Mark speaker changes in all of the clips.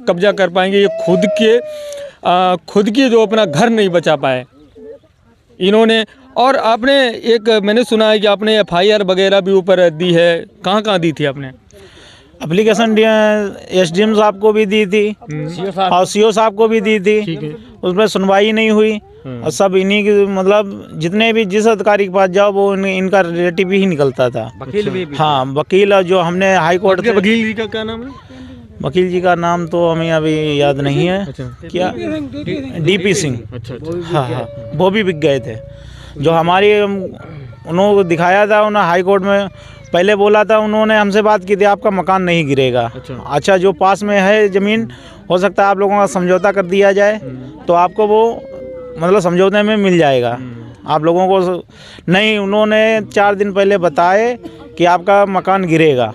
Speaker 1: कब्जा कर पाएंगे। ये खुद की जो अपना घर नहीं बचा पाए इन्होंने। और आपने एक मैंने सुना है कि आपने FIR वगैरह भी ऊपर दी है, कहाँ दी थी आपने?
Speaker 2: एप्लीकेशन SDM साहब को भी दी थी और CO साहब को भी दी थी, उसमें सुनवाई नहीं हुई। और सब इन्हीं की मतलब जितने भी जिस अधिकारी के पास जाओ वो इनका रिलेटिव ही निकलता था।
Speaker 1: वकील भी?
Speaker 2: हाँ, वकील जो हमने हाई कोर्ट के
Speaker 1: वकील जी का क्या नाम है?
Speaker 2: वकील जी का नाम तो हमें अभी याद नहीं है।
Speaker 1: अच्छा।
Speaker 2: क्या? DP सिंह।
Speaker 1: अच्छा।
Speaker 2: हाँ, वो भी बिक गए थे। जो हमारी उन्होंने दिखाया था, उन्होंने हाई कोर्ट में पहले बोला था, उन्होंने हमसे बात की थी आपका मकान नहीं गिरेगा। अच्छा, जो पास में है ज़मीन हो सकता है आप लोगों का समझौता कर दिया जाए तो आपको वो मतलब समझौते में मिल जाएगा आप लोगों को। नहीं, उन्होंने 4 दिन पहले बताए कि आपका मकान गिरेगा।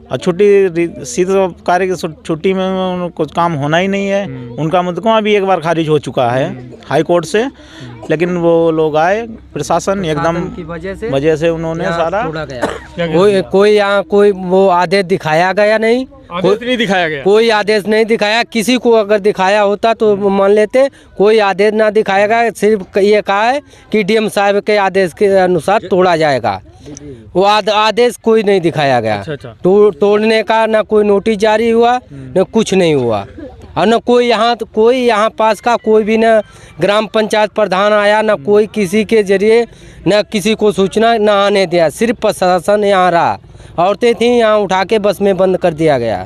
Speaker 2: और छुट्टी सीधे कार्य की छुट्टी में कुछ काम होना ही नहीं है। उनका मुकदमा भी एक बार खारिज हो चुका है हाई कोर्ट से, लेकिन वो लोग आए प्रशासन एकदम की वजह से उन्होंने सारा
Speaker 3: कोई यहाँ कोई वो आदेश दिखाया गया नहीं।
Speaker 1: आदेश नहीं दिखाया गया?
Speaker 3: कोई आदेश नहीं दिखाया। किसी को अगर दिखाया होता तो मान लेते, कोई आदेश ना दिखाया गया। सिर्फ ये कहा है कि DM साहब के आदेश के अनुसार तोड़ा जाएगा। वो आदेश कोई नहीं दिखाया गया।
Speaker 1: अच्छा।
Speaker 3: तोड़ने का ना कोई नोटिस जारी हुआ, न कुछ नहीं हुआ। और न कोई यहाँ पास का कोई भी न ग्राम पंचायत प्रधान आया, न कोई किसी के जरिए न किसी को सूचना न आने दिया। सिर्फ प्रशासन यहाँ रहा। औरतें थी यहाँ उठा के बस में बंद कर दिया गया।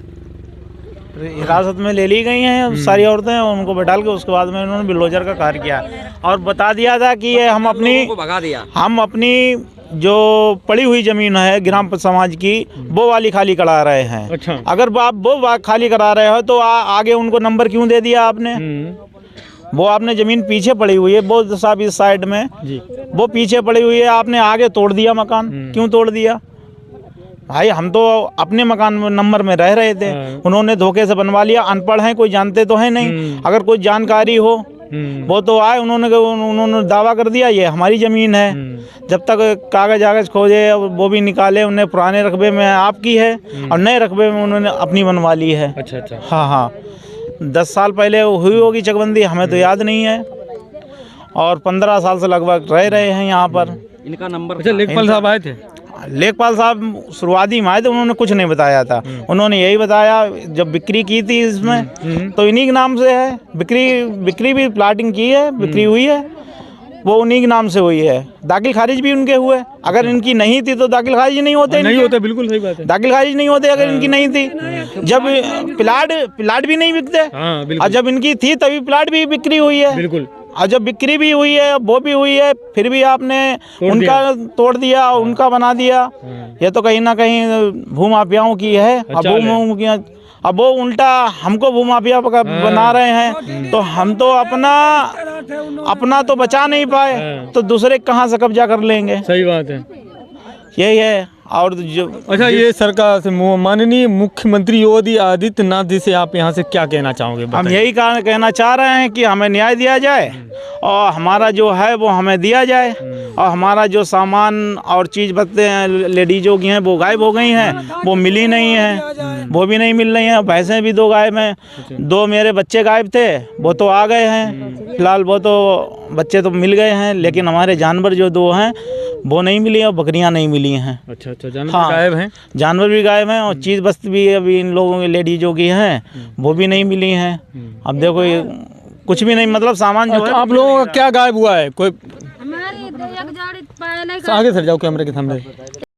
Speaker 2: हिरासत में ले ली गई हैं सारी औरतें, उनको बैठाल के उसके बाद में उन्होंने बिल्डोजर का कार्य किया और बता दिया था कि ये हम अपनी जो पड़ी हुई ज़मीन है ग्राम समाज की वो वाली खाली करा रहे हैं।
Speaker 1: अच्छा।
Speaker 2: अगर आप वो खाली करा रहे हो तो आगे उनको नंबर क्यों दे दिया आपने? वो आपने ज़मीन पीछे पड़ी हुई है, वो साहब इस साइड में जी। वो पीछे पड़ी हुई है, आपने आगे तोड़ दिया मकान। क्यों तोड़ दिया भाई? हम तो अपने मकान में नंबर में रह रहे थे, उन्होंने धोखे से बनवा लिया। अनपढ़ हैं, कोई जानते तो है नहीं। अगर कोई जानकारी हो वो तो आए, उन्होंने दावा कर दिया ये हमारी ज़मीन है। जब तक कागज खोजे वो भी निकाले, उन्हें पुराने रकबे में आपकी है और नए रकबे में उन्होंने अपनी बनवा ली है।
Speaker 1: अच्छा।
Speaker 2: हाँ, 10 साल पहले हुई होगी चकबंदी, हमें तो याद नहीं है। और 15 साल से लगभग रह रहे हैं यहाँ पर।
Speaker 1: इनका नंबर? अच्छा, लेखपाल साहब आए थे?
Speaker 2: लेखपाल साहब शुरुआती में आए थे, उन्होंने कुछ नहीं बताया था। उन्होंने यही बताया जब बिक्री की थी इसमें तो इन्हीं के नाम से है। बिक्री भी प्लाटिंग की है, बिक्री हुई है, वो उन्हीं के नाम से हुई है। दाखिल खारिज भी उनके हुए। अगर इनकी नहीं थी तो दाखिल खारिज नहीं होते।
Speaker 1: बिल्कुल सही बात है।
Speaker 2: दाखिल खारिज नहीं होते अगर इनकी नहीं थी। जब प्लाट भी नहीं बिकते और जब इनकी थी तभी प्लाट भी बिक्री हुई है।
Speaker 1: बिल्कुल।
Speaker 2: और जब बिक्री भी हुई है वो भी हुई है, फिर भी आपने उनका तोड़ दिया, उनका बना दिया। ये तो कहीं ना कहीं भूमाफियाओं की है। अब वो उल्टा हमको भूमाफिया बना रहे हैं, तो हम तो अपना तो बचा नहीं पाए तो दूसरे कहाँ से कब्जा कर लेंगे?
Speaker 1: सही बात है,
Speaker 2: यही है। और जो
Speaker 1: अच्छा, ये सरकार से माननीय मुख्यमंत्री योगी आदित्यनाथ जी से आप यहाँ से क्या कहना चाहोगे?
Speaker 2: हम यही कहना चाह रहे हैं कि हमें न्याय दिया जाए और हमारा जो है वो हमें दिया जाए। और हमारा जो सामान और चीज़ बचते हैं लेडीजों की हैं वो गायब हो गई हैं, वो मिली नहीं है, वो भी नहीं मिल रही हैं। भैंसें भी 2 गायब हैं, 2 मेरे बच्चे गायब थे, वो तो आ गए हैं फिलहाल। वो तो बच्चे तो मिल गए हैं, लेकिन हमारे जानवर जो 2 हैं वो नहीं मिली और बकरियां नहीं मिली हैं।
Speaker 1: अच्छा, जानवर गायब हैं? जानवर
Speaker 2: भी गायब हैं और चीज़ बस्ती भी अभी इन लोगों की लेडीजों की हैं वो भी नहीं मिली हैं। अब देखो ये कुछ भी नहीं, मतलब सामान जो है।
Speaker 1: आप लोगों का क्या गायब हुआ है? कोई आगे सर जाओ कैमरे के सामने।